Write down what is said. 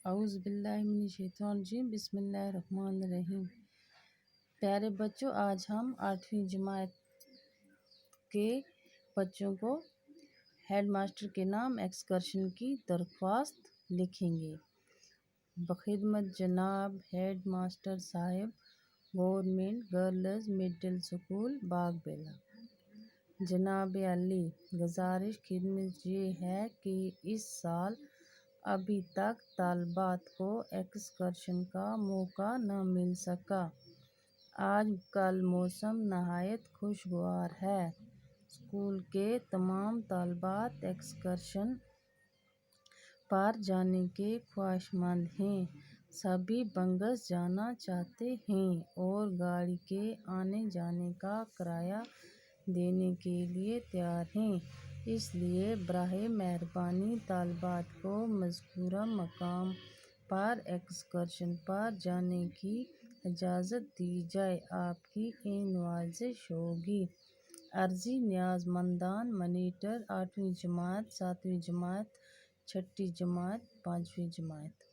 اعوذ باللہ من الشیطان الرجیم، بسم اللہ الرحمن الرحیم۔ پیارے بچوں، آج ہم 8ویں جماعت کے بچوں کو ہیڈ ماسٹر کے نام ایکسکرشن کی درخواست لکھیں گے۔ بخدمت جناب ہیڈ ماسٹر صاحب، گورنمنٹ گرلز مڈل اسکول باغ بیلا۔ جناب عالی، گزارش خدمت یہ ہے کہ اس سال ابھی تک طالبات کو ایکسکرشن کا موقع نہ مل سکا۔ آج کل موسم نہایت خوشگوار ہے۔ اسکول کے تمام طالبات ایکسکرشن پر جانے کے خواہشمند ہیں۔ سبھی بنگس جانا چاہتے ہیں اور گاڑی کے آنے جانے کا کرایہ دینے کے لیے تیار ہیں۔ اس لیے براہ مہربانی طالبات کو مذکورہ مقام پر ایکسکرشن پر جانے کی اجازت دی جائے۔ آپ کی نوازش ہوگی۔ عرضی نیازمندان مانیٹر 8ویں جماعت، 7ویں جماعت، 6ٹھی جماعت، 5ویں جماعت۔